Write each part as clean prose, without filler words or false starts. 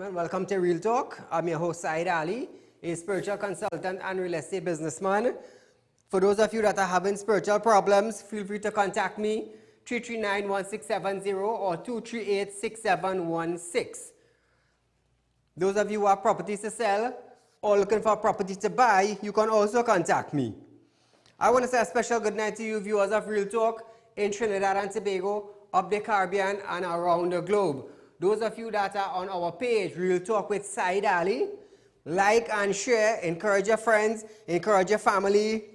Well, welcome to Real Talk. I'm your host, Saieed Ali, a spiritual consultant and real estate businessman. For those of you that are having spiritual problems, feel free to contact me, 339-1670 or 238-6716. Those of you who have properties to sell or looking for property to buy, you can also contact me. I want to say a special good night to you viewers of Real Talk in Trinidad and Tobago, up the Caribbean and around the globe. Those of you that are on our page, Real Talk with Saieed Ali, like and share, encourage your friends, encourage your family.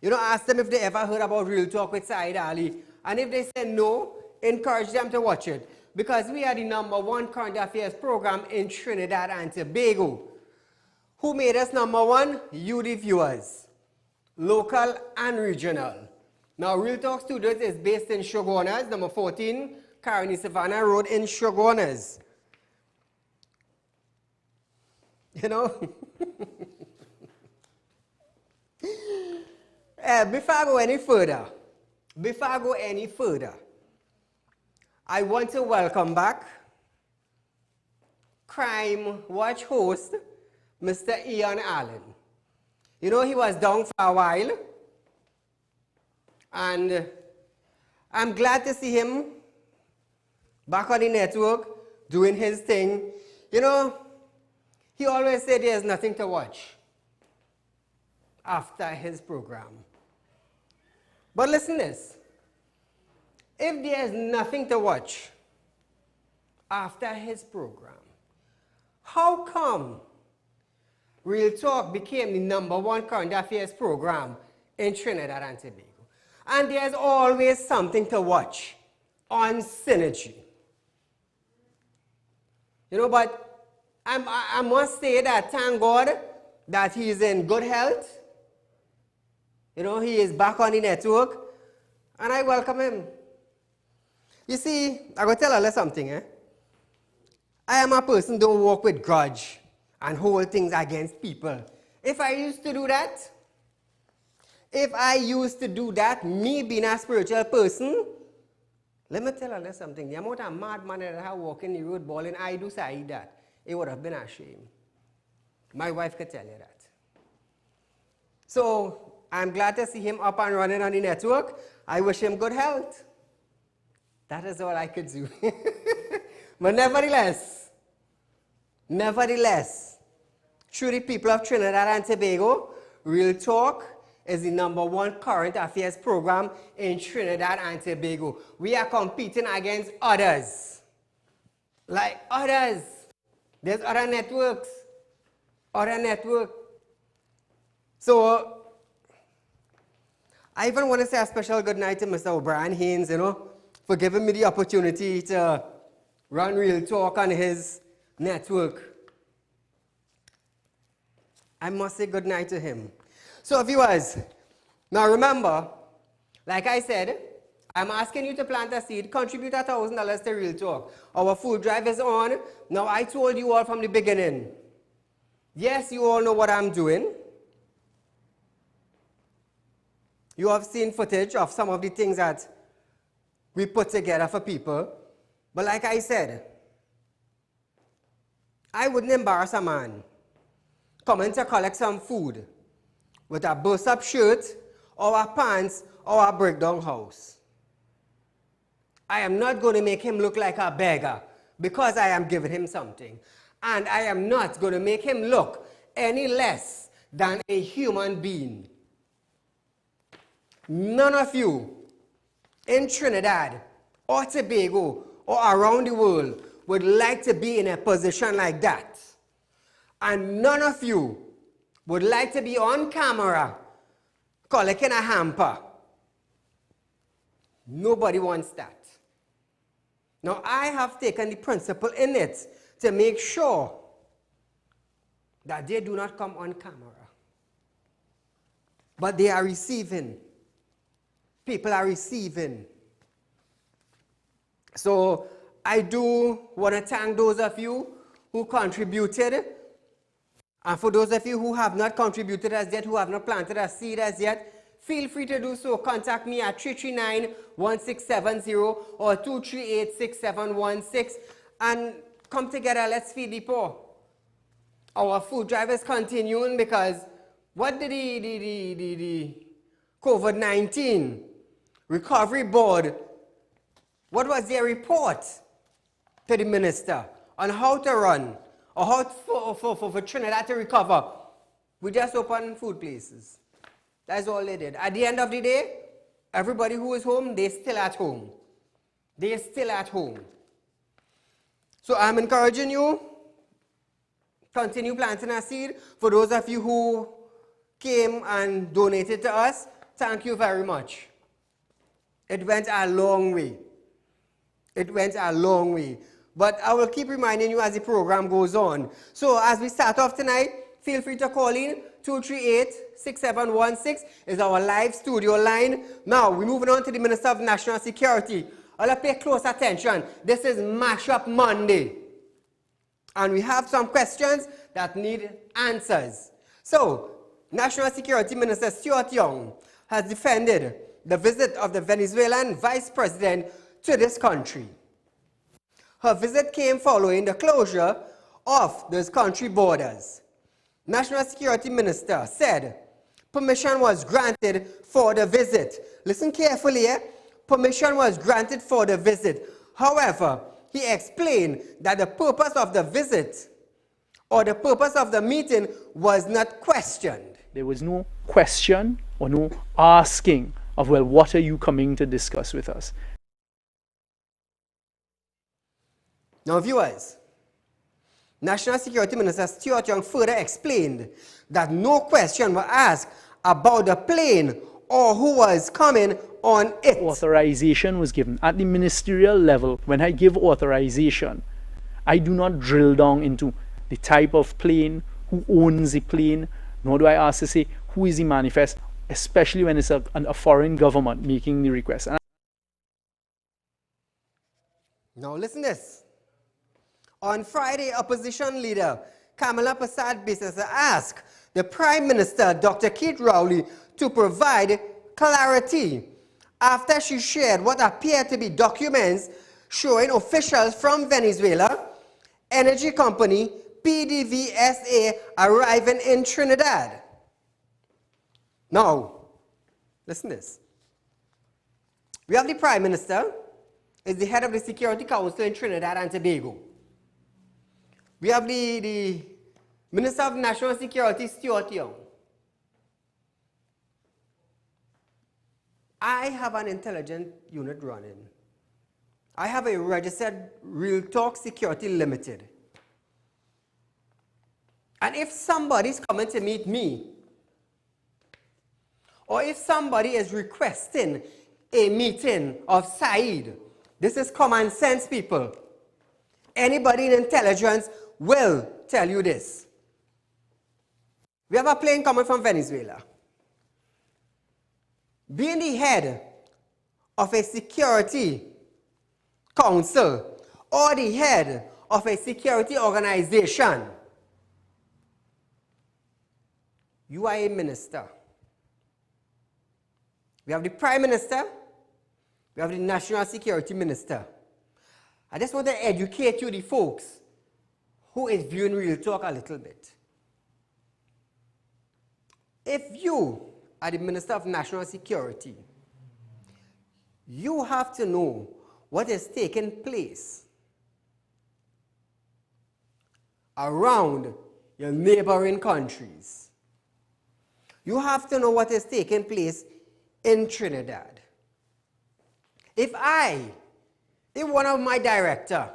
You know, ask them if they ever heard about Real Talk with Saieed Ali. And if they say no, encourage them to watch it. Because we are the #1 current affairs program in Trinidad and Tobago. Who made us #1? You, the viewers. Local and regional. Now, Real Talk Studios is based in Shogunas, number 14, Caroni Savannah Road in Shogunas. You know? Before I go any further, I want to welcome back Crime Watch host, Mr. Ian Allen. You know, he was down for a while, and I'm glad to see him back on the network, doing his thing. You know, he always said there's nothing to watch after his program. But listen to this. If there's nothing to watch after his program, how come Real Talk became the #1 current affairs program in Trinidad and Tobago? And there's always something to watch on Synergy. You know, but I must say that thank God that he is in good health. You know, he is back on the network, and I welcome him. You see, I'm going to tell you something. I am a person who don't walk with grudge and hold things against people. If I used to do that, me being a spiritual person, let me tell you something. The amount of madman that I walk in the road bawling, I do say that, it would have been a shame. My wife could tell you that. So, I'm glad to see him up and running on the network. I wish him good health. That is all I could do. But nevertheless, through the people of Trinidad and Tobago, Real Talk is the #1 current affairs program in Trinidad and Tobago. We are competing against others. Like others. There's other networks. So, I even want to say a special good night to Mr. O'Brien Haynes, you know, for giving me the opportunity to run Real Talk on his network. I must say good night to him. So viewers, now remember, like I said, I'm asking you to plant a seed, contribute $1,000 to Real Talk. Our food drive is on. Now I told you all from the beginning. Yes, you all know what I'm doing. You have seen footage of some of the things that we put together for people. But like I said, I wouldn't embarrass a man coming to collect some food with a burst-up shirt or a pants or a breakdown house. I am not going to make him look like a beggar because I am giving him something. And I am not going to make him look any less than a human being. None of you in Trinidad or Tobago or around the world would like to be in a position like that. And none of you would like to be on camera collecting a hamper. Nobody wants that. Now, I have taken the principle in it to make sure that they do not come on camera. But they are receiving. People are receiving. So, I do want to thank those of you who contributed. And for those of you who have not contributed as yet, who have not planted a seed as yet, feel free to do so. Contact me at 339-1670 or 238-6716. And come together, let's feed the poor. Our food drive is continuing because what did the COVID-19 Recovery Board, what was their report to the minister on how to run or how for Trinidad to recover? We just opened food places. That's all they did. At the end of the day, everybody who is home, they're still at home. They're still at home. So I'm encouraging you, continue planting a seed. For those of you who came and donated to us, thank you very much. It went a long way. It went a long way. But I will keep reminding you as the program goes on. So as we start off tonight, feel free to call in. 238-6716 is our live studio line. Now, we're moving on to the Minister of National Security. I'll pay close attention. This is Mashup Monday. And we have some questions that need answers. So, National Security Minister Stuart Young has defended the visit of the Venezuelan Vice President to this country. Her visit came following the closure of those country borders. National Security Minister said permission was granted for the visit. Listen carefully, permission was granted for the visit. However, he explained that the purpose of the visit or the purpose of the meeting was not questioned. There was no question or no asking of, well, what are you coming to discuss with us? Now, viewers, National Security Minister Stuart Young further explained that no question was asked about the plane or who was coming on it. Authorization was given at the ministerial level. When I give authorization, I do not drill down into the type of plane, who owns the plane, nor do I ask to say who is the manifest, especially when it's a foreign government making the request. Now listen this. On Friday, opposition leader Kamala Persad-Bissessar asked the Prime Minister, Dr. Keith Rowley, to provide clarity after she shared what appeared to be documents showing officials from Venezuela, energy company PDVSA, arriving in Trinidad. Now, listen to this. We have the Prime Minister, is the head of the Security Council in Trinidad and Tobago. We have the Minister of National Security, Stuart Young. I have an intelligence unit running. I have a registered Real Talk Security Limited. And if somebody's coming to meet me, or if somebody is requesting a meeting of Saieed, this is common sense, people. Anybody in intelligence will tell you this. We have a plane coming from Venezuela. Being the head of a security council or the head of a security organization, you are a minister. We have the Prime Minister, we have the National Security Minister. I just want to educate you, the folks, who is viewing Real Talk a little bit. If you are the Minister of National Security, you have to know what is taking place around your neighboring countries. You have to know what is taking place in Trinidad. If one of my director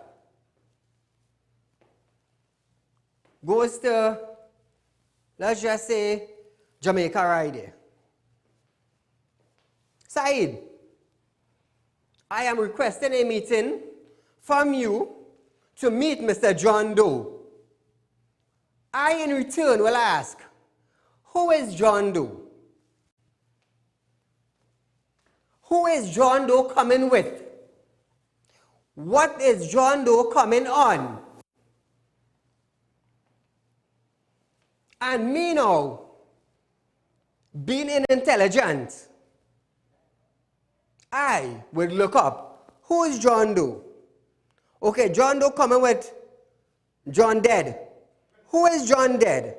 goes to, let's just say, Jamaica right there. Saieed, I am requesting a meeting from you to meet Mr. John Doe. I, in return, will ask, who is John Doe? Who is John Doe coming with? What is John Doe coming on? And me now, being in intelligence, I would look up, who is John Doe? Okay, John Doe coming with John dead. Who is John dead?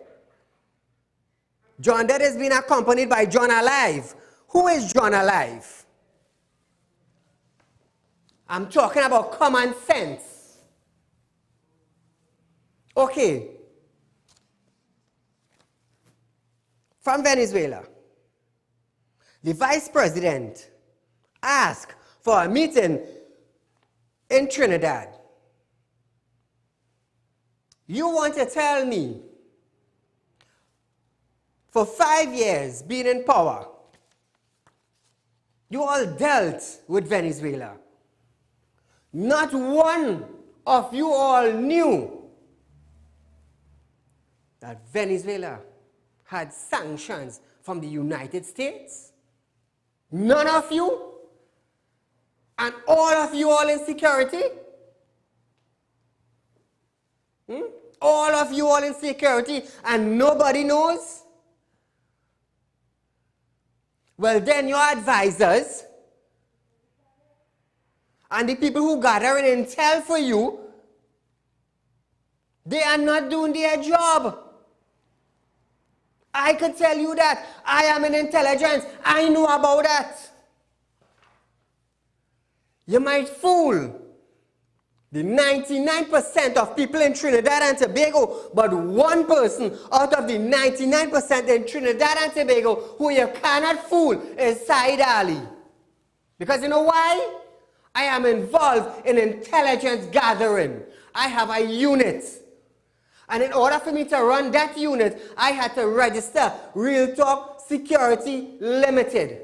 John dead is being accompanied by John alive. Who is John alive? I'm talking about common sense. Okay. From Venezuela, the vice president asked for a meeting in Trinidad. You want to tell me, for 5 years being in power, you all dealt with Venezuela. Not one of you all knew that Venezuela had sanctions from the United States? None of you? And all of you all in security? All of you all in security and nobody knows? Well, then your advisors and the people who gather in intel for you, they are not doing their job. I could tell you that. I am in intelligence. I know about that. You might fool the 99% of people in Trinidad and Tobago, but one person out of the 99% in Trinidad and Tobago who you cannot fool is Saieed Ali. Because you know why? I am involved in intelligence gathering. I have a unit. And in order for me to run that unit, I had to register Real Talk Security Limited.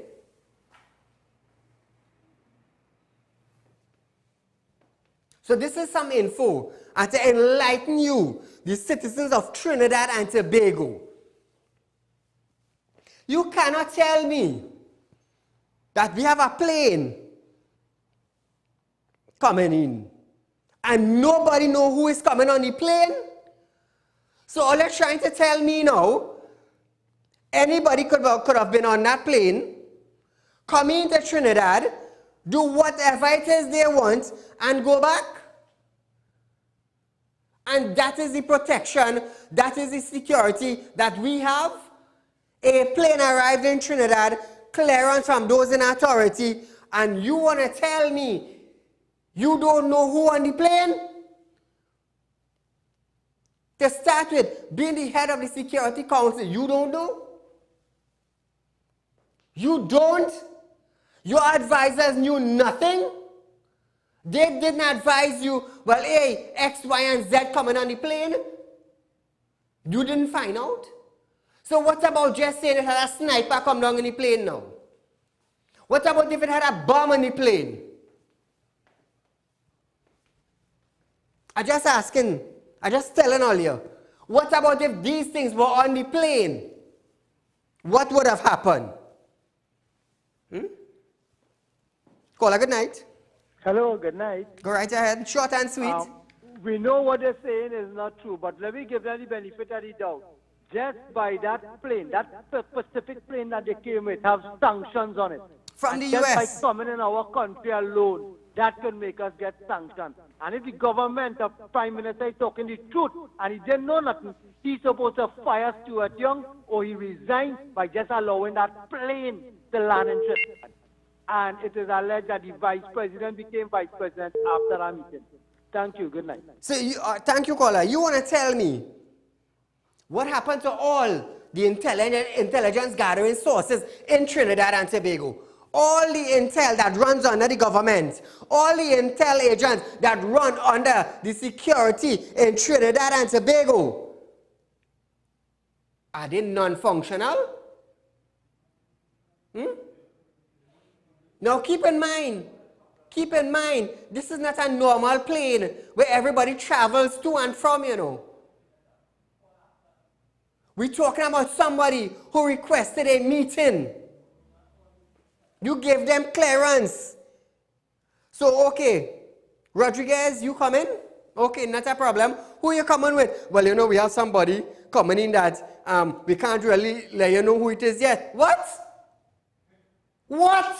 So this is some info and to enlighten you, the citizens of Trinidad and Tobago. You cannot tell me that we have a plane coming in and nobody knows who is coming on the plane. So all you're trying to tell me now, anybody could have been on that plane, come into Trinidad, do whatever it is they want, and go back. And that is the protection, that is the security that we have. A plane arrived in Trinidad, clearance from those in authority, and you want to tell me you don't know who on the plane? To start with, being the head of the Security Council, you don't know? You don't? Your advisors knew nothing? They didn't advise you, well, hey, X, Y, and Z coming on the plane? You didn't find out? So what about just saying it had a sniper come down in the plane now? What about if it had a bomb on the plane? I'm just asking, I'm just telling all you. What about if these things were on the plane? What would have happened? Caller, good night. Hello, good night. Go right ahead, short and sweet. We know what they're saying is not true, but let me give them the benefit of the doubt. Just by that plane, that specific plane that they came with, have sanctions on it. From the just US. by coming in our country alone, that could make us get sanctioned. And if the government, the Prime Minister is talking the truth, and he didn't know nothing, he's supposed to fire Stuart Young, or he resigned by just allowing that plane to land in Trinidad. And it is alleged that the Vice President became Vice President after our meeting. Thank you. Good night. So, thank you, caller. You want to tell me what happened to all the intelligence gathering sources in Trinidad and Tobago? All the intel that runs under the government, all the intel agents that run under the security in Trinidad and Tobago, are they non-functional? Now keep in mind, this is not a normal plane where everybody travels to and from, you know. We're talking about somebody who requested a meeting. You gave them clearance. So, okay, Rodriguez, you come in? Okay, not a problem. Who are you coming with? Well, you know, we have somebody coming in that we can't really let you know who it is yet. What? What?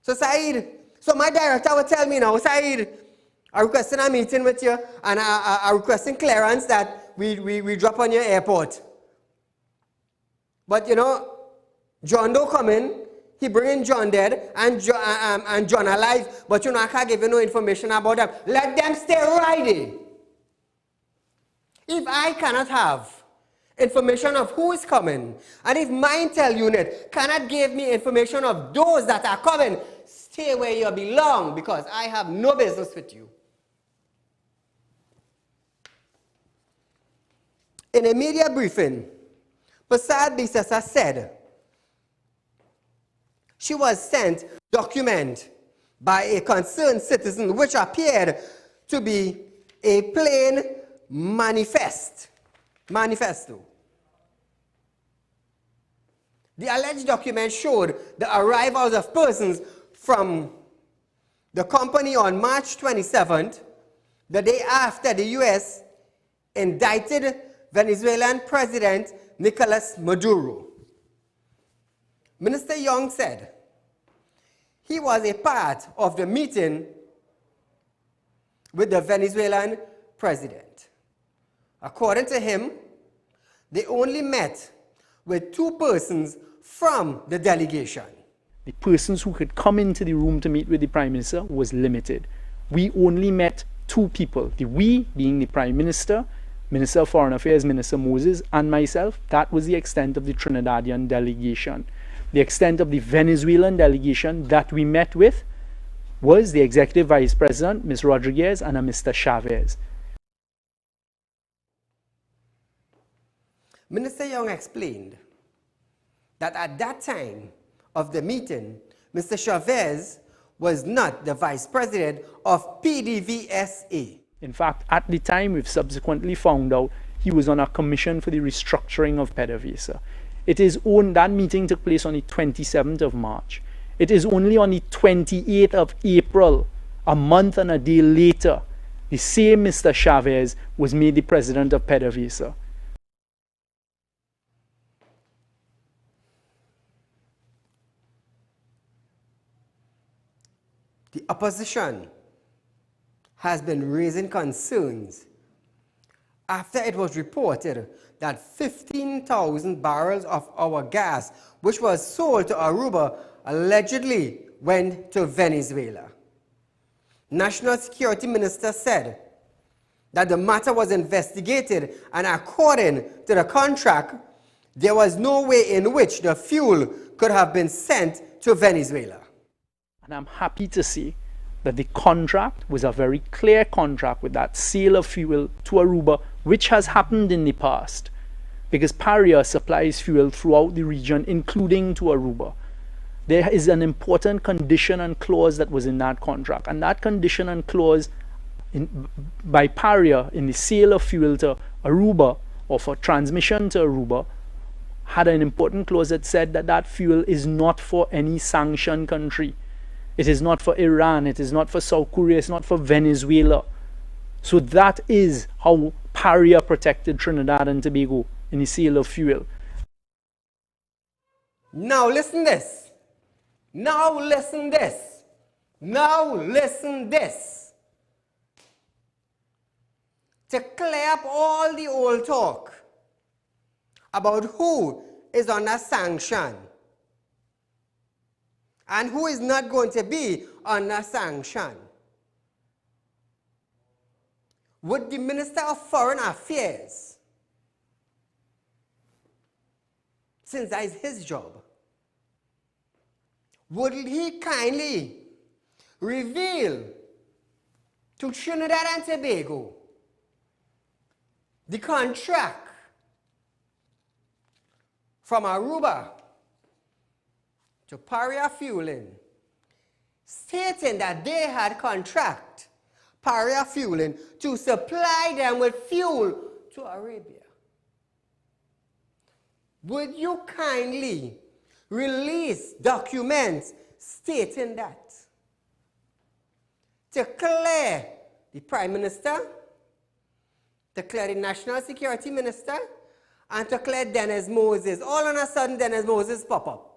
So, Saeed, So my director would tell me now, Saeed, I'm requesting a meeting with you, and I'm requesting clearance that we drop on your airport. But you know, John don't come in, he bring in John dead and John alive, but you know, I can't give you no information about them. Let them stay riding. If I cannot have information of who is coming, and if my intel unit cannot give me information of those that are coming, stay where you belong, because I have no business with you. In a media briefing, Prasad Bisasa said she was sent a document by a concerned citizen which appeared to be a plain manifesto. The alleged document showed the arrivals of persons from the company on March 27th, the day after the U.S. indicted Venezuelan President Nicolas Maduro. Minister Young said he was a part of the meeting with the Venezuelan president. According to him, they only met with 2 persons from the delegation. The persons who could come into the room to meet with the Prime Minister was limited. We only met 2 people, the we being the Prime Minister, Minister of Foreign Affairs, Minister Moses, and myself. That was the extent of the Trinidadian delegation. The extent of the Venezuelan delegation that we met with was the Executive Vice President, Ms. Rodriguez, and a Mr. Chavez. Minister Young explained that at that time of the meeting, Mr. Chavez was not the Vice President of PDVSA. In fact, at the time, we've subsequently found out he was on a commission for the restructuring of PDVSA. That meeting took place on the 27th of March. It is only on the 28th of April, a month and a day later, the same Mr. Chavez was made the president of PDVSA. The opposition has been raising concerns after it was reported that 15,000 barrels of our gas, which was sold to Aruba, allegedly went to Venezuela. National Security Minister said that the matter was investigated, and according to the contract, there was no way in which the fuel could have been sent to Venezuela. And I'm happy to see that the contract was a very clear contract with that sale of fuel to Aruba, which has happened in the past, because Paria supplies fuel throughout the region, including to Aruba. There is an important condition and clause that was in that contract, and that condition and clause by Paria in the sale of fuel to Aruba, or for transmission to Aruba, had an important clause that said that that fuel is not for any sanctioned country. It is not for Iran, it is not for South Korea, it's not for Venezuela. So that is how Paria protected Trinidad and Tobago in the sale of fuel. Now listen this. Now listen this. Now listen this. To clear up all the old talk about who is under sanction and who is not going to be under sanction, would the Minister of Foreign Affairs, since that is his job, would he kindly reveal to Trinidad and Tobago the contract from Aruba to Paria Fueling, stating that they had contract Paria Fueling to supply them with fuel to Arabia? Would you kindly release documents stating that, to clear the Prime Minister, to clear the National Security Minister, and to clear Dennis Moses? All of a sudden, Dennis Moses pop up.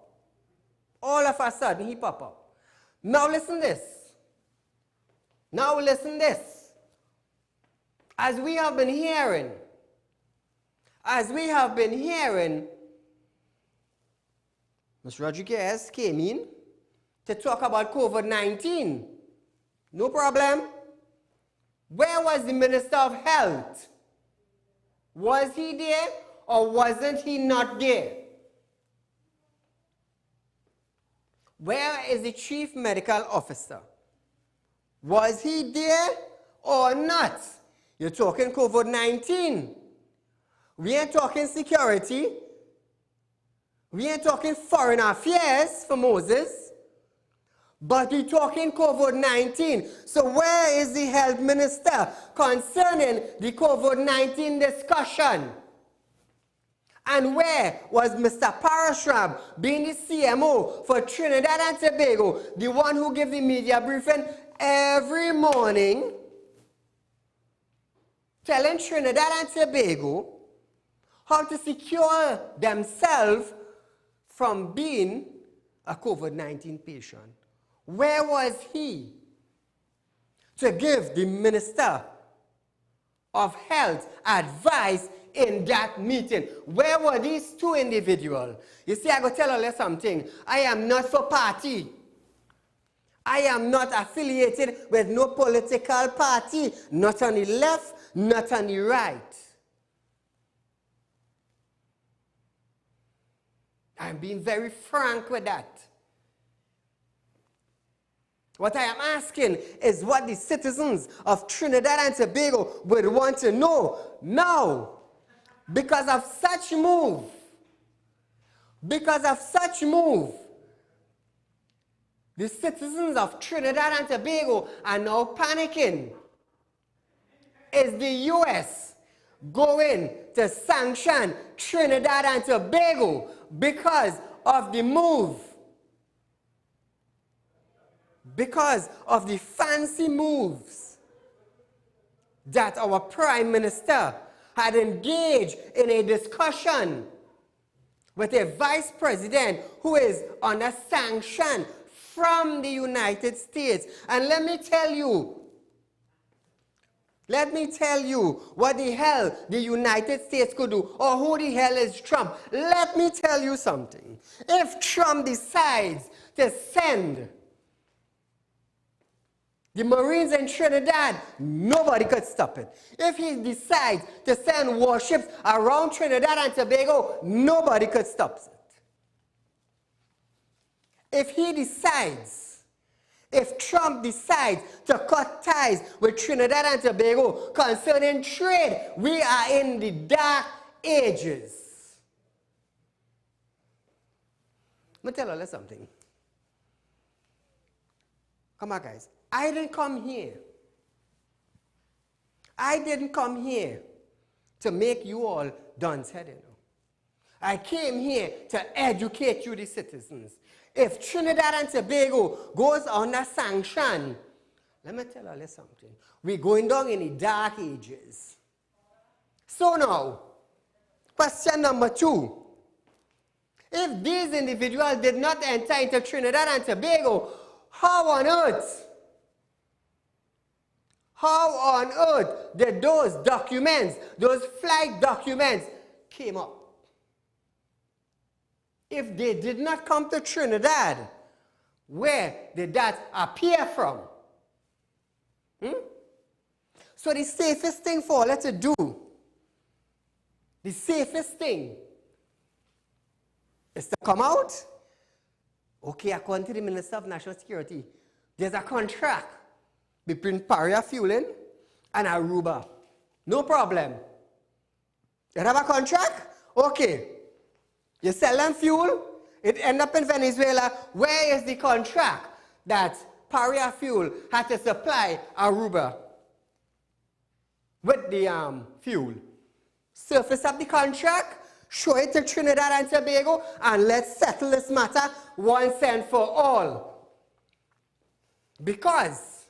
All of a sudden, he pop up. Now listen this. Now listen this. As we have been hearing, Mr. Rodriguez came in to talk about COVID-19. No problem. Where was the Minister of Health? Was he there or wasn't he not there? Where is the Chief Medical Officer? Was he there or not? You're talking COVID-19. We ain't talking security. We ain't talking foreign affairs for Moses. But we're talking COVID-19. So where is the health minister concerning the COVID-19 discussion? And where was Mr. Parashram, being the CMO for Trinidad and Tobago, the one who gives the media briefing every morning, telling Trinidad and Tobago how to secure themselves from being a COVID-19 patient? Where was he to give the Minister of Health advice in that meeting? Where were these two individuals? You see, I go tell you something. I am not for party. I am not affiliated with no political party, not on the left, not on the right. I'm being very frank with that. What I am asking is what the citizens of Trinidad and Tobago would want to know now. Because of such move, the citizens of Trinidad and Tobago are now panicking. Is the U.S. going to sanction Trinidad and Tobago because of the move? Because of the fancy moves that our Prime Minister had engaged in a discussion with a Vice President who is under sanction from the United States. And let me tell you what the hell the United States could do, or who the hell is Trump. Let me tell you something. If Trump decides to send the Marines in Trinidad, nobody could stop it. If he decides to send warships around Trinidad and Tobago, nobody could stop it. If Trump decides to cut ties with Trinidad and Tobago concerning trade, we are in the dark ages. Let me tell you something. Come on, guys. I didn't come here to make you all dunce headed. I came here to educate you, the citizens. If Trinidad and Tobago goes under sanction, let me tell you something. We're going down in the dark ages. So now, question number 2. If these individuals did not enter into Trinidad and Tobago, how on earth did those documents, those flight documents, came up? If they did not come to Trinidad, where did that appear from? So the safest thing for us to do, the safest thing is to come out. Okay, according to the Minister of National Security, there's a contract between Paria Fueling and Aruba. No problem. You have a contract? Okay. You sell them fuel, it ends up in Venezuela. Where is the contract that Paria Fuel had to supply Aruba with the fuel? Surface up the contract, show it to Trinidad and Tobago, and let's settle this matter once and for all. Because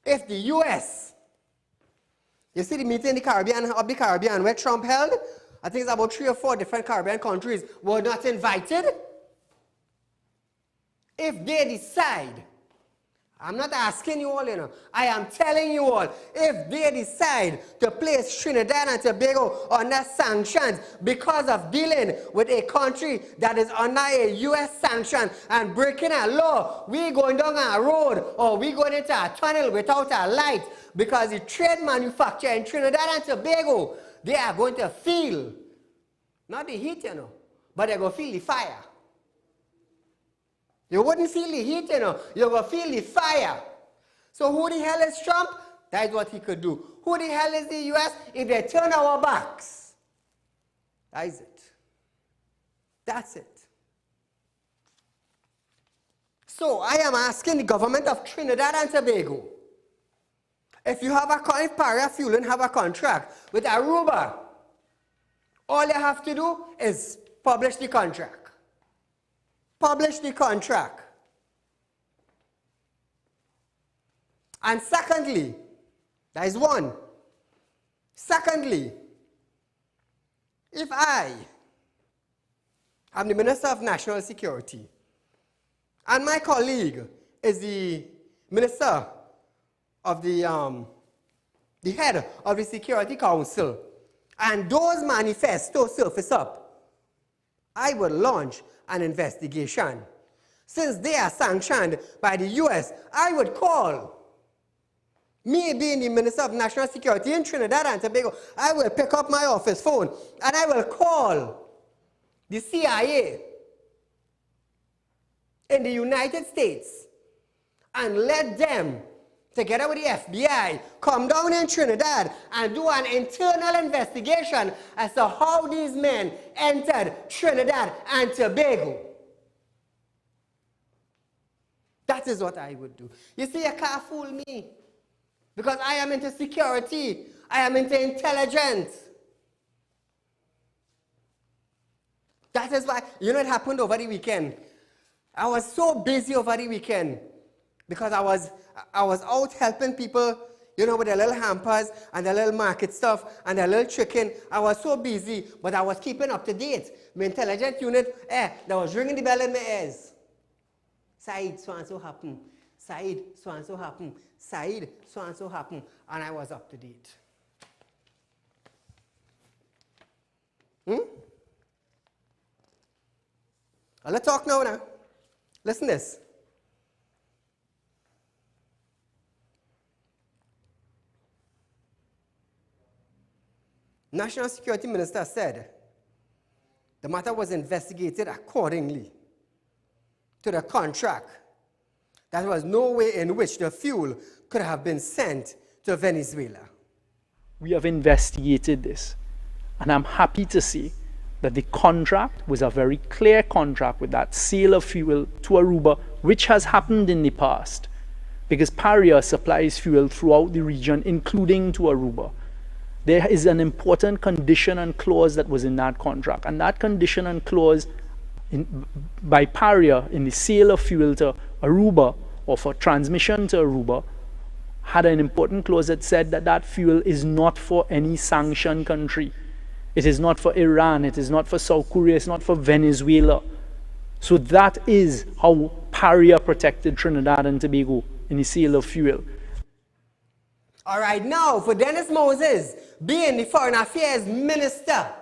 if the U.S., you see the meeting in the Caribbean where Trump held, I think it's about 3 or 4 different Caribbean countries were not invited. if they decide, I'm not asking you all, you know, I am telling you all, if they decide to place Trinidad and Tobago under sanctions because of dealing with a country that is under a U.S. sanction and breaking a law, we going down a road or we going into a tunnel without a light, because the trade manufacturer in Trinidad and Tobago, they are going to feel, not the heat, you know, but they're going to feel the fire. You wouldn't feel the heat, you know. You're going to feel the fire. So who the hell is Trump? That is what he could do. Who the hell is the U.S. if they turn our backs? That is it. That's it. So I am asking the government of Trinidad and Tobago, if you have if Parafueling have a contract with Aruba, all you have to do is publish the contract. Publish the contract. And secondly, that is one. Secondly, if I am the Minister of National Security and my colleague is the Minister of the head of the Security Council, and those manifestos surface up, I will launch an investigation. Since they are sanctioned by the U.S., I would call, me being the Minister of National Security in Trinidad and Tobago, I will pick up my office phone and I will call the CIA in the United States and let them, together with the FBI, come down in Trinidad and do an internal investigation as to how these men entered Trinidad and Tobago. That is what I would do. You see, you can't fool me, because I am into security. I am into intelligence. That is why, you know, it happened over the weekend. I was so busy over the weekend because I was out helping people, you know, with their little hampers and their little market stuff and their little chicken. I was so busy, but I was keeping up to date. My intelligence unit, that was ringing the bell in my ears. Saeed, so and so happened. Saeed, so and so happened. Saeed, so and so happened. And I was up to date. Let's talk now. Listen to this. National Security Minister said the matter was investigated accordingly to the contract. There was no way in which the fuel could have been sent to Venezuela. We have investigated this, and I'm happy to say that the contract was a very clear contract with that sale of fuel to Aruba, which has happened in the past, because Paria supplies fuel throughout the region, including to Aruba. There is an important condition and clause that was in that contract, and that condition and clause by Paria in the sale of fuel to Aruba or for transmission to Aruba had an important clause that said that that fuel is not for any sanctioned country. It is not for Iran, it is not for South Korea, it's not for Venezuela. So that is how Paria protected Trinidad and Tobago in the sale of fuel. All right, now for Dennis Moses, being the Foreign Affairs Minister,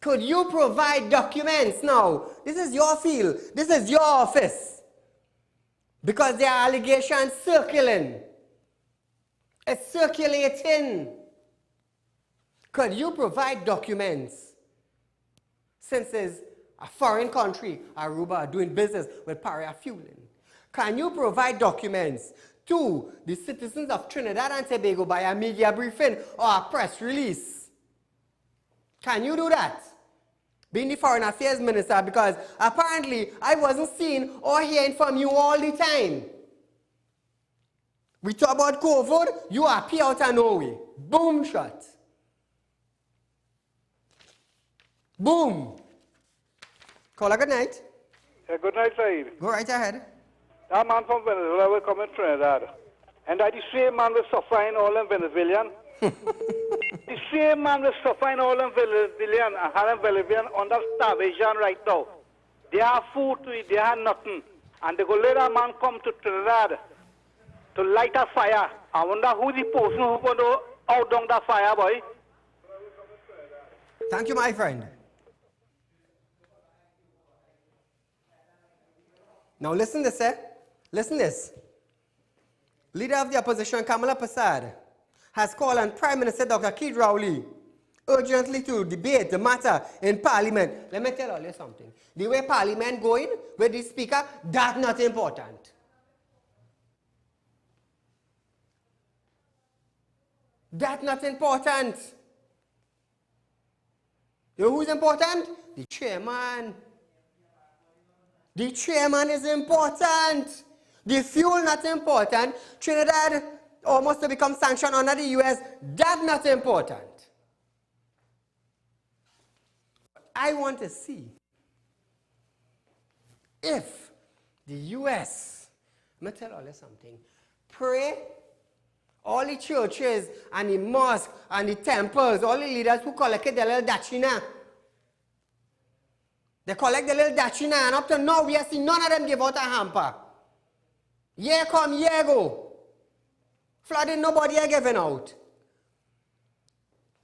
could you provide documents now? This is your field. This is your office. Because there are allegations circulating. It's circulating. Could you provide documents? Since it's a foreign country, Aruba, doing business with Parafueling. Can you provide documents to the citizens of Trinidad and Tobago by a media briefing or a press release? Can you do that? Being the Foreign Affairs Minister, because apparently I wasn't seeing or hearing from you all the time. We talk about COVID, you appear out of nowhere. Boom shot. Boom. Call a good night. Yeah, good night, Saeed. Go right ahead. That man from Venezuela will come in Trinidad. And that the same man will supplying all them Venezuelan. The same man will supplying all them Venezuelan and having Venezuelan under starvation right now. They have food to eat, they have nothing. And they go let a man come to Trinidad to light a fire. I wonder who the person who going to out down that fire, boy. Thank you, my friend. Now listen this, eh? Listen this. Leader of the opposition, Kamala Prasad, has called on Prime Minister Dr. Keith Rowley urgently to debate the matter in Parliament. Let me tell you something. The way Parliament going with the Speaker, that's not important. That's not important. You know who's important? The chairman. The chairman is important. The fuel not important. Trinidad almost to become sanctioned under the US. That's not important. I want to see if the US, let me tell you something, pray, all the churches and the mosques and the temples, all the leaders who collected their little dachina. They collect the little dachina, and up to now we have seen none of them give out a hamper. Year come, year go. Flooding, nobody are giving out.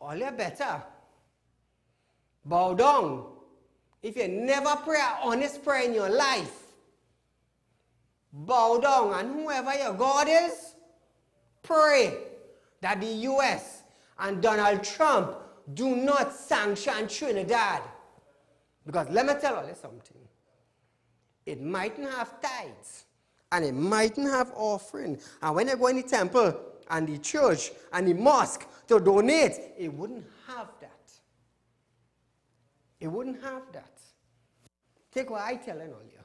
All you better bow down. If you never pray an honest prayer in your life, bow down, and whoever your God is, pray that the US and Donald Trump do not sanction Trinidad. Because let me tell you something. It mightn't have tithes, and it mightn't have offering. And when you go in the temple and the church and the mosque to donate, it wouldn't have that. It wouldn't have that. Take what I tell you earlier.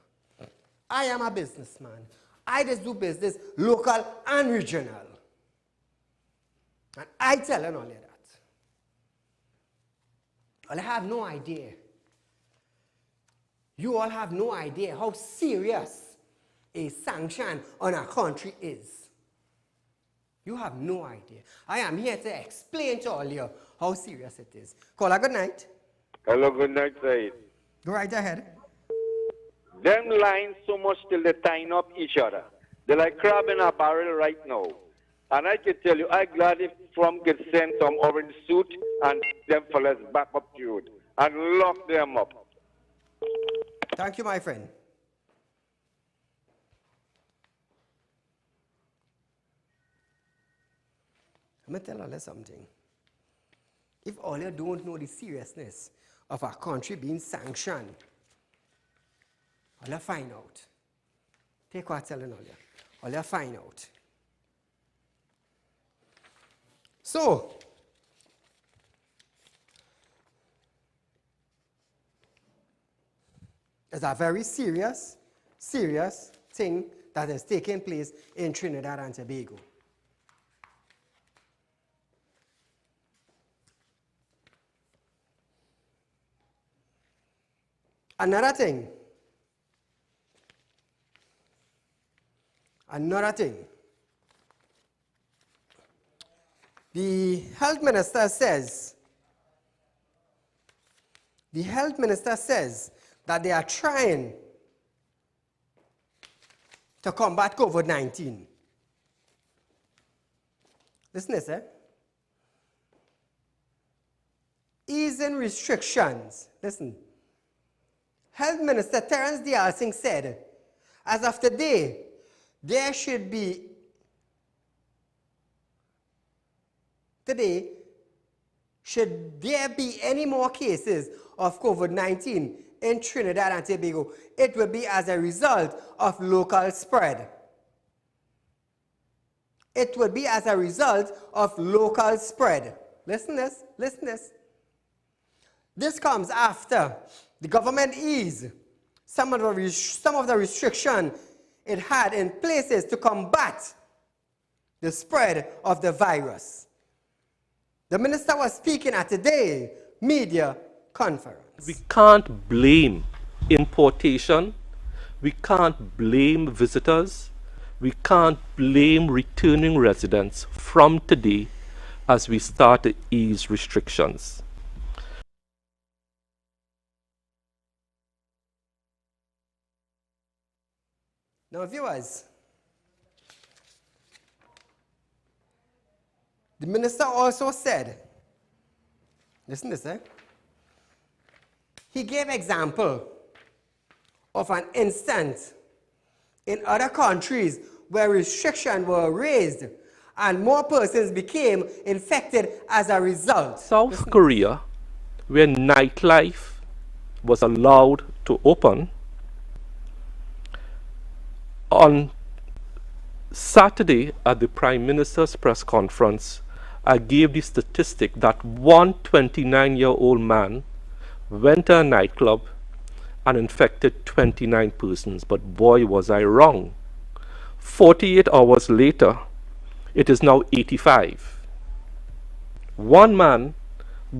I am a businessman. I just do business local and regional. And I tell you earlier that. Well, I have no idea. You all have no idea how serious a sanction on a country is. You have no idea. I am here to explain to all you how serious it is. Caller, good night. Hello, good night, Saeed. Go right ahead. Them lines so much till they tying up each other. They're like crab in a barrel right now. And I can tell you, I'm glad if Trump gets sent some orange suit and them fellas back up the road and lock them up. Thank you, my friend. I'm going to tell you something. If all you don't know the seriousness of our country being sanctioned, all you find out. Take what I'm telling all you find out. So, it's a very serious thing that is taking place in Trinidad and Tobago. Another thing. The health minister says that they are trying to combat COVID-19. Listen to this, eh? Easing restrictions. Listen. Health Minister Terence Dialsing said, as of today, should there be any more cases of COVID-19 in Trinidad and Tobago, it will be as a result of local spread. It will be as a result of local spread. Listen to this, listen to this. This comes after the government eased some of the restriction it had in places to combat the spread of the virus. The minister was speaking at today's media conference. We can't blame importation. We can't blame visitors. We can't blame returning residents from today as we start to ease restrictions. Now, viewers, the minister also said, listen to this, eh? He gave example of an instance in other countries where restrictions were raised and more persons became infected as a result. South Korea, where nightlife was allowed to open, on Saturday at the Prime Minister's press conference, I gave the statistic that one 29-year-old man went to a nightclub and infected 29 persons. But boy, was I wrong. 48 hours later, it is now 85. One man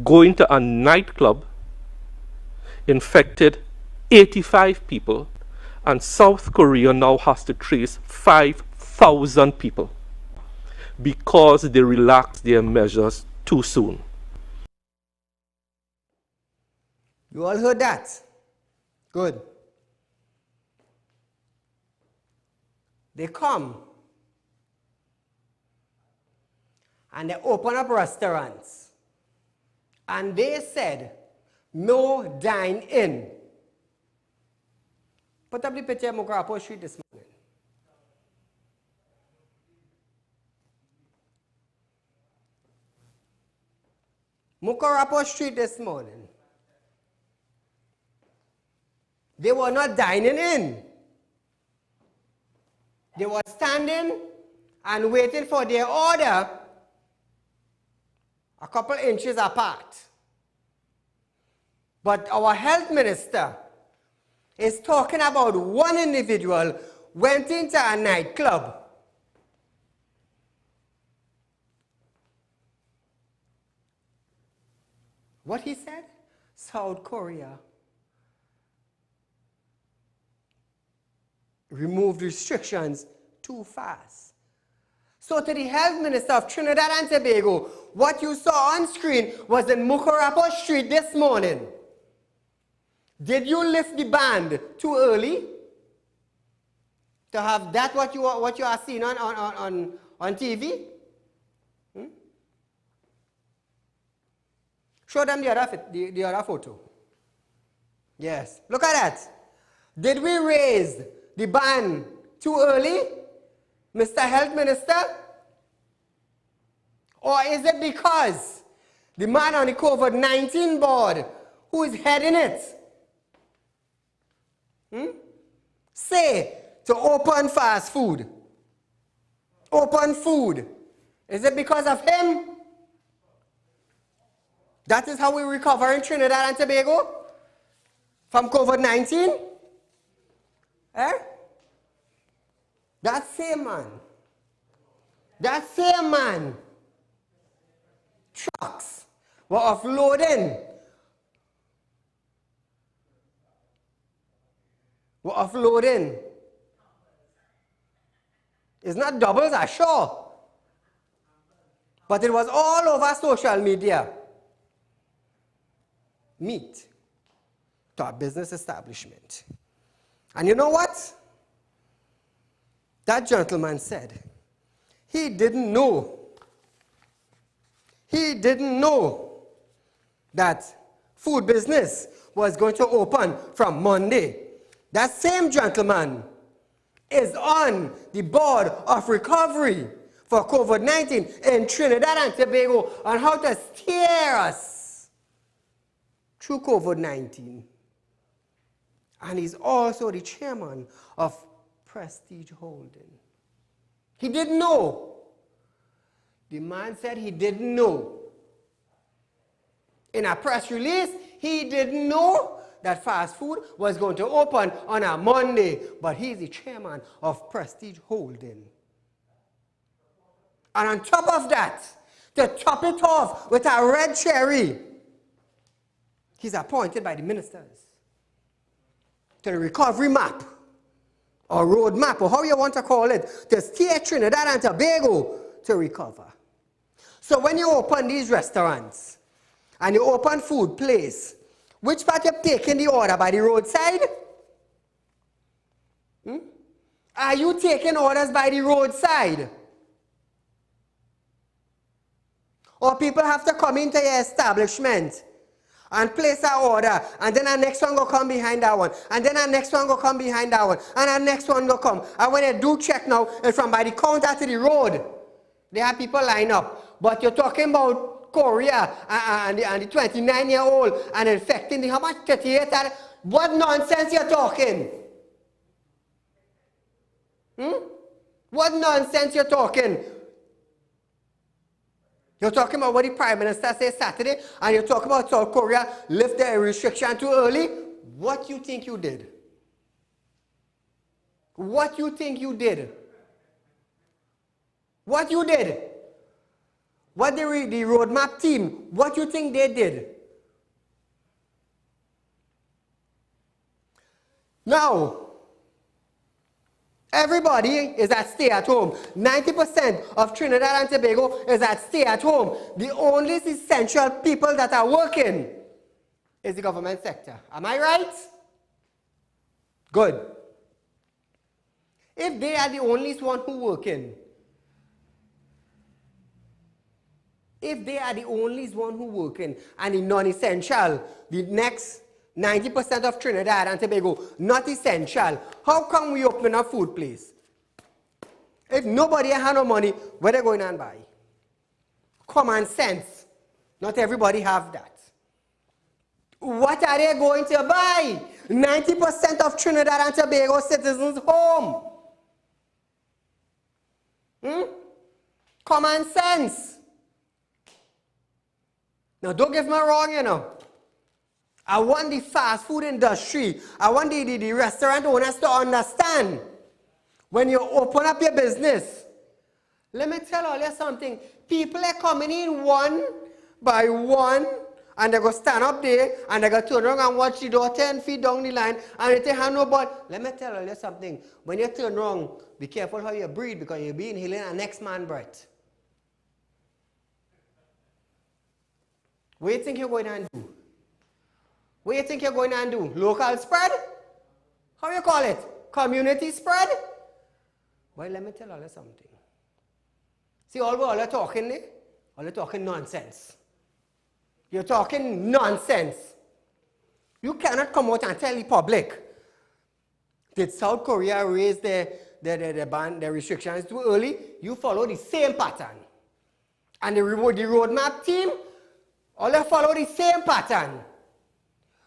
going to a nightclub infected 85 people, and South Korea now has to trace 5,000 people because they relaxed their measures too soon. You all heard that? Good. They come and they open up restaurants and they said, no dine-in. Put up the picture of Mukarapo Street this morning. Mukarapo Street this morning. They were not dining in. They were standing and waiting for their order a couple inches apart. But our health minister is talking about one individual went into a nightclub. What he said? South Korea removed restrictions too fast. So to the health minister of Trinidad and Tobago, what you saw on screen was in Mukarapo Street this morning. Did you lift the band too early to have that what you are seeing on TV? Show them the other photo. Yes, look at that. Did we raise the ban too early, Mr. Health Minister? Or is it because the man on the COVID-19 board who is heading it say to open fast food, open food? Is it because of him? That is how we recover in Trinidad and Tobago from COVID-19? Eh? That same man, trucks were offloading. It's not doubles, I'm sure. But it was all over social media. Meat to our business establishment. And you know what? That gentleman said he didn't know. He didn't know that food business was going to open from Monday. That same gentleman is on the board of recovery for COVID-19 in Trinidad and Tobago on how to steer us through COVID-19. And he's also the chairman of Prestige Holding. He didn't know. The man said he didn't know. In a press release, he didn't know that fast food was going to open on a Monday, but he's the chairman of Prestige Holding. And on top of that, to top it off with a red cherry, he's appointed by the ministers to the recovery map, or road map, or how you want to call it, to steer Trinidad and Tobago to recover. So when you open these restaurants, and you open food place, which part you're taking the order? By the roadside? Are you taking orders by the roadside? Or people have to come into your establishment and place an order, and then our next one will come behind that one, and then our next one will come behind that one, and our next one will come. And when they do check now, it's from by the counter to the road. They have people line up. But you're talking about Korea and the 29-year-old and infecting the how much 38? What nonsense you're talking? What nonsense you're talking? You're talking about what the Prime Minister said Saturday, and you're talking about South Korea lift their restriction too early. What you think you did? What you think you did? What you did? What the roadmap team, what you think they did? Now, everybody is at stay at home. 90% of Trinidad and Tobago is at stay at home. The only essential people that are working is the government sector. Am I right? Good. If they are the only one who working, and the non-essential, the next 90% of Trinidad and Tobago, not essential, how come we open a food place? If nobody has no money, where they going and buy? Common sense. Not everybody have that. What are they going to buy? 90% of Trinidad and Tobago citizens home. Common sense. Now don't get me wrong, you know. I want the fast food industry, I want the restaurant owners to understand. When you open up your business, let me tell you something. People are coming in one by one, and they go stand up there, and they go turn around and watch the door 10 feet down the line, and they have no but. Let me tell you something. When you turn around, be careful how you breathe, because you'll be inhaling a next man's breath. What do you think you're going to do? What do you think you're going to do? Local spread? How you call it? Community spread? Well, let me tell you something. See, all you're talking there? All you're talking nonsense. You're talking nonsense. You cannot come out and tell the public, did South Korea raise their restrictions too early? You follow the same pattern. And the roadmap team, all they follow the same pattern.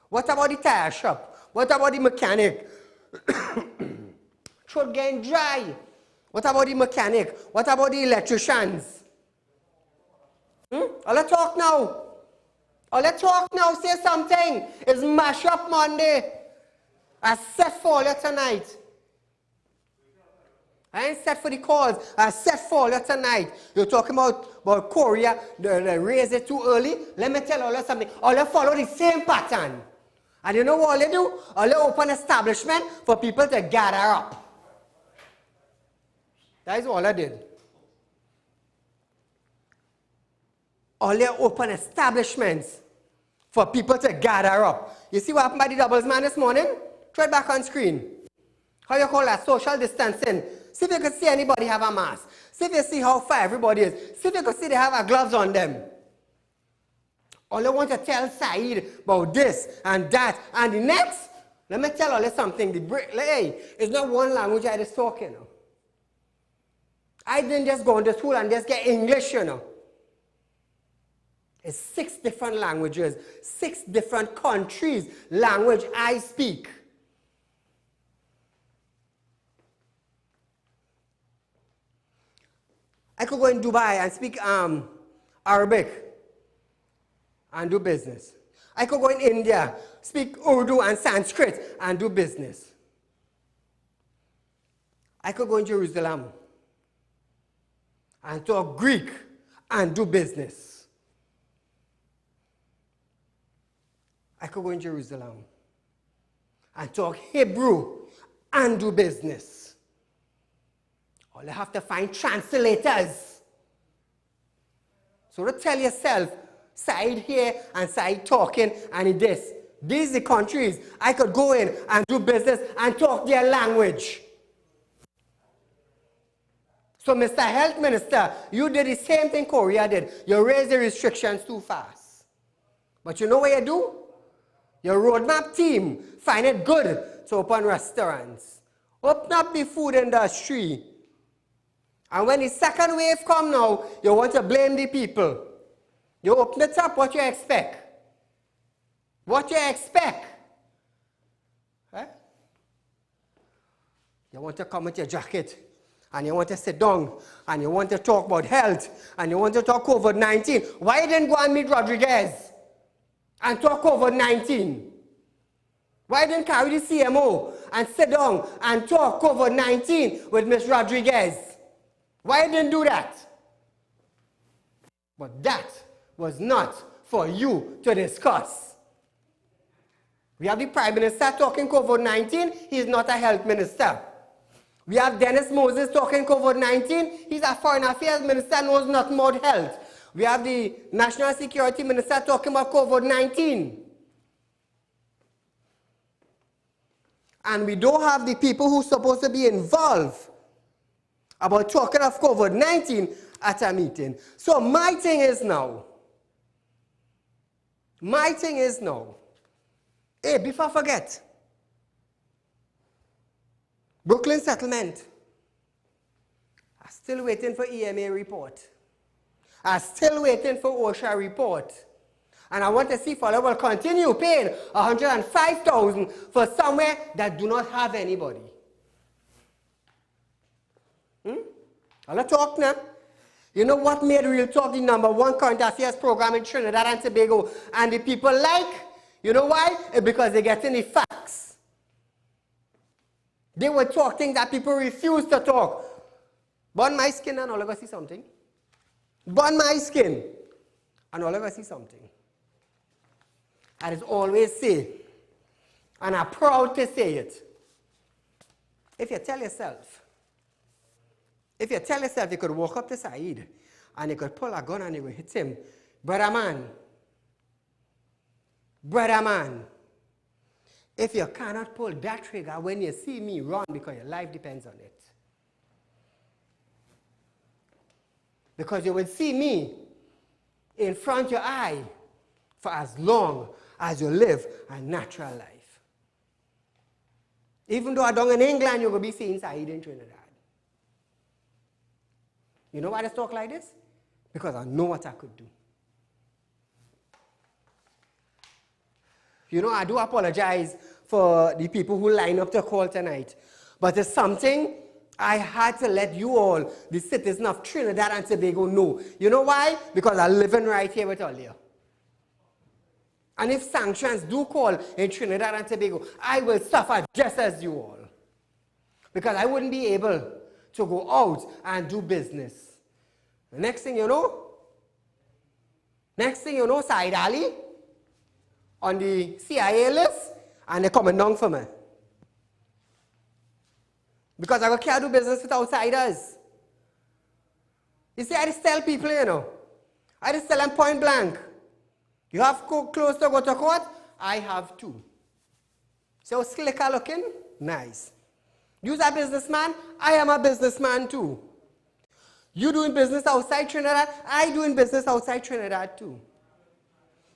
What about the tire shop? What about the mechanic? Throat getting dry. What about the mechanic? What about the electricians? All they talk now. All they talk now, say something. It's mash up Monday. I set for you tonight. I ain't set for the cause. I set for you tonight. You're talking about Korea, they raise it too early. Let me tell you something. All they follow the same pattern. And you know what they do? All they open establishment for people to gather up. That is all they did. All they open establishments for people to gather up. You see what happened by the doubles man this morning? Try it back on screen. How you call that? Social distancing. See if you can see anybody have a mask. See if you see how far everybody is. See if you can see they have a gloves on them. All I want to tell Saeed about this and that and the next. Let me tell you something. Hey, it's not one language I just talk, you know. I didn't just go into school and just get English, you know. It's 6 different languages, 6 different countries' language I speak. I could go in Dubai and speak Arabic and do business. I could go in India, speak Urdu and Sanskrit and do business. I could go in Jerusalem and talk Greek and do business. I could go in Jerusalem and talk Hebrew and do business. All you have to find translators. So don't tell yourself, Saeed here and Saeed talking and this. These are the countries I could go in and do business and talk their language. So, Mr. Health Minister, you did the same thing Korea did. You raised the restrictions too fast. But you know what you do? Your roadmap team find it good to open restaurants. Open up the food industry. And when the second wave come now, you want to blame the people. You open it up, what you expect? What you expect? Eh? You want to come with your jacket, and you want to sit down, and you want to talk about health, and you want to talk COVID-19. Why you didn't go and meet Rodriguez and talk COVID-19? Why you didn't carry the CMO and sit down and talk COVID-19 with Ms. Rodriguez? Why you didn't do that? But that was not for you to discuss. We have the Prime Minister talking COVID-19. He's not a health minister. We have Dennis Moses talking COVID-19. He's a foreign affairs minister, knows nothing about health. We have the National Security Minister talking about COVID-19. And we don't have the people who are supposed to be involved about talking of COVID-19 at a meeting. So my thing is now, hey, before I forget, Brooklyn settlement. I'm still waiting for EMA report. I'm still waiting for OSHA report. And I want to see if I will continue paying $105,000 for somewhere that do not have anybody. I'll talk now. You know what made Real Talk the #1 current affairs program in Trinidad and Tobago? And the people like, you know why? It's because they're getting the facts. They would talk things that people refuse to talk. Burn my skin and all of us see something. Burn my skin and all of us see something. I just always say, and I'm proud to say it, if you tell yourself you could walk up to Saieed and you could pull a gun and you would hit him, brother man, if you cannot pull that trigger when you see me, run, because your life depends on it. Because you will see me in front of your eye for as long as you live a natural life. Even though I'm down in England, you're going to be seeing Saieed in Trinidad. You know why I talk like this? Because I know what I could do. You know, I do apologize for the people who line up to call tonight. But it's something I had to let you all, the citizens of Trinidad and Tobago, know. You know why? Because I'm living right here with all you. And if sanctions do call in Trinidad and Tobago, I will suffer just as you all. Because I wouldn't be able to go out and do business. The next thing you know, Saieed Ali on the CIA list, and they're coming down for me. Because I can't do business with outsiders. You see, I just tell people, you know, I just tell them point blank. You have clothes to go to court? I have too. So slicker looking? Nice. You're a businessman? I am a businessman too. You doing business outside Trinidad? I doing business outside Trinidad too.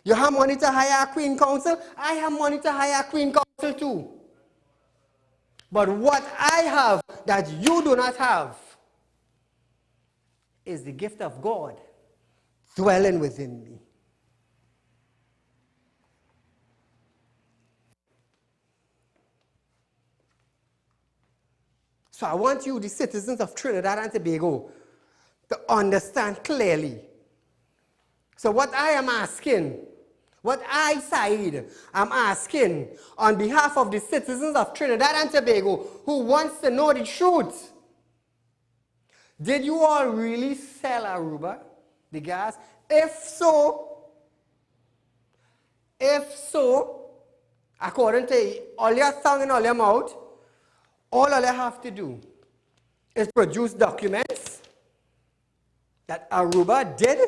You have money to hire a Queen Council? I have money to hire a Queen Council too. But what I have that you do not have is the gift of God dwelling within me. So I want you, the citizens of Trinidad and Tobago, to understand clearly. So what I am asking, what I, Saieed, am asking on behalf of the citizens of Trinidad and Tobago who wants to know the truth, did you all really sell Aruba, the gas? If so, according to all your tongue and all your mouth, all you have to do is produce documents that Aruba did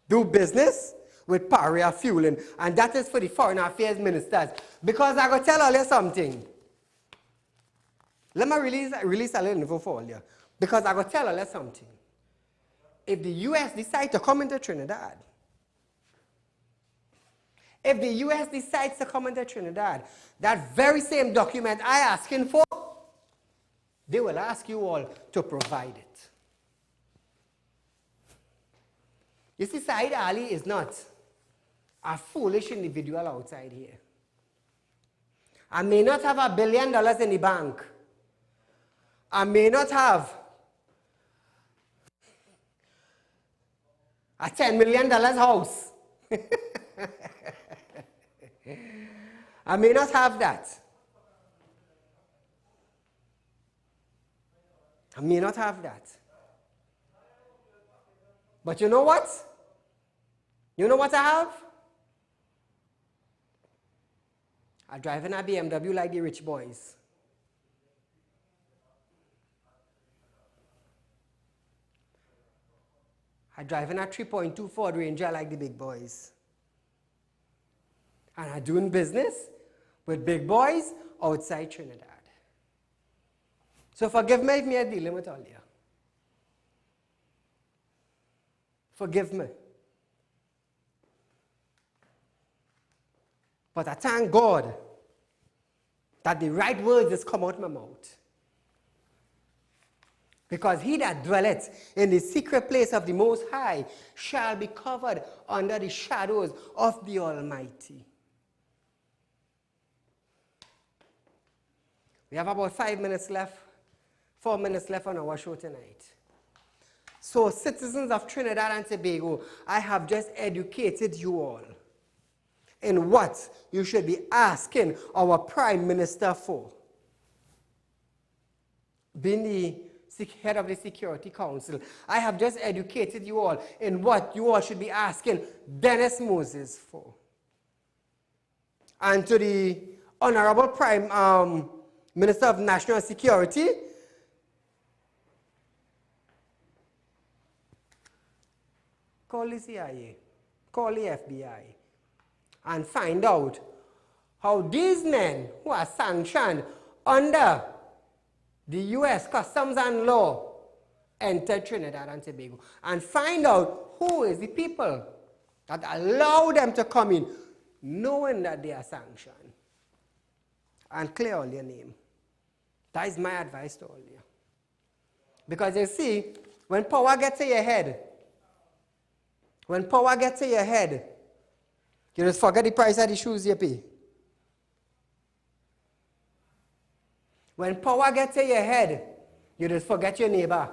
do business with Paria Fueling, and that is for the foreign affairs ministers. Because I go tell all you something. Let me release a little info for all you. Because I got to tell you something. If the U.S. decide to come into Trinidad, if the U.S. decides to come into Trinidad, that very same document I asking for, they will ask you all to provide it. You see, Saieed Ali is not a foolish individual outside here. I may not have $1 billion in the bank. I may not have a $10 million house. I may not have that. I may not have that. But you know what? You know what I have? I drive in a BMW like the rich boys. I drive in a 3.2 Ford Ranger like the big boys. And I'm doing business with big boys outside Trinidad. So forgive me if I'm dealing with all you. Forgive me. But I thank God that the right words just come out my mouth. Because he that dwelleth in the secret place of the Most High shall be covered under the shadows of the Almighty. We have about 5 minutes left, 4 minutes left on our show tonight. So, citizens of Trinidad and Tobago, I have just educated you all in what you should be asking our Prime Minister for. Being the head of the Security Council, I have just educated you all in what you all should be asking Dennis Moses for. And to the Honorable Prime Minister of National Security, call the CIA, call the FBI, and find out how these men who are sanctioned under the U.S. Customs and Law entered Trinidad and Tobago, and find out who is the people that allow them to come in, knowing that they are sanctioned, and clear all your name. That is my advice to all you. Because you see, when power gets to your head, you just forget the price of the shoes you pay. When power gets to your head, you just forget your neighbor.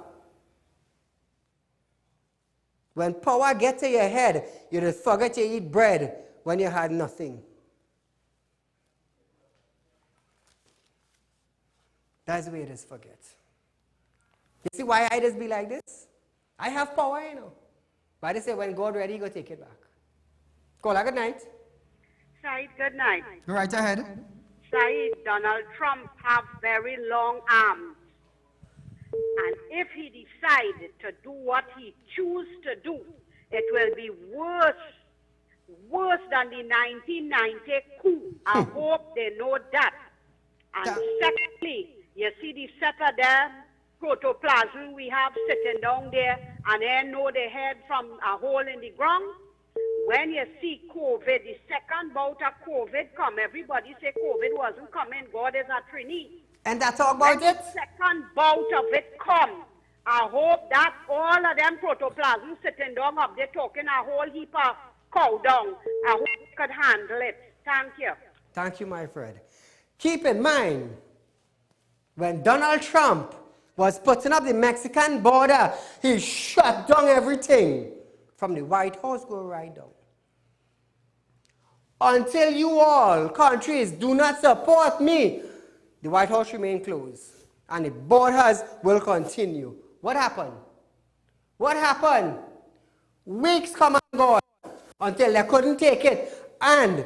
When power gets to your head, you just forget you eat bread when you had nothing. That's the way it is forget. You see why I just be like this? I have power, you know. But they say when God ready, go take it back. Kola, good night. Said, good night. Go right ahead. Said, Donald Trump have very long arms. And if he decides to do what he chooses to do, it will be worse than the 1990 coup. I hope they know that. And secondly, you see the setter there, protoplasm we have sitting down there, and they know the head from a hole in the ground. When you see COVID, the second bout of COVID come, everybody say COVID wasn't coming, God is a Trini. And that's all about when it? The second bout of it come, I hope that all of them protoplasm sitting down up there talking a whole heap of cow down. I hope they could handle it. Thank you. Thank you, my friend. Keep in mind, when Donald Trump was putting up the Mexican border, he shut down everything from the White House go right down. Until you all countries do not support me, the White House remain closed and the borders will continue. What happened? What happened? Weeks come and go until they couldn't take it, and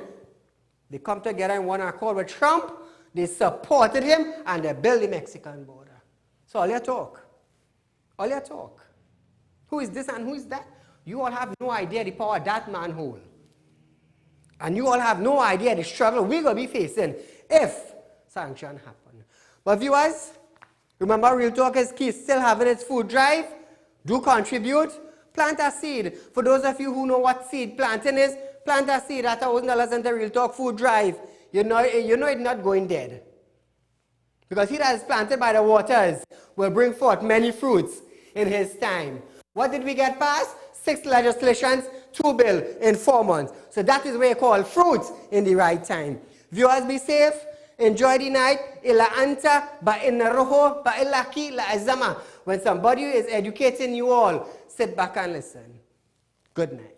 they come together in one accord with Trump. They supported him and they built the Mexican border. So all your talk. All your talk. Who is this and who is that? You all have no idea the power that man holds. And you all have no idea the struggle we're going to be facing if sanctions happen. But viewers, Remember, Real Talk is still having its food drive. Do contribute. Plant a seed. For those of you who know what seed planting is, plant a seed at $1,000 in the Real Talk food drive. You know it's not going dead. Because he that is planted by the waters will bring forth many fruits in his time. What did we get past? 6 legislations, 2 bills in 4 months. So that is what you call fruit in the right time. Viewers, be safe. Enjoy the night. Ila anta ba inna roho ba ilaki la azama. When somebody is educating you all, sit back and listen. Good night.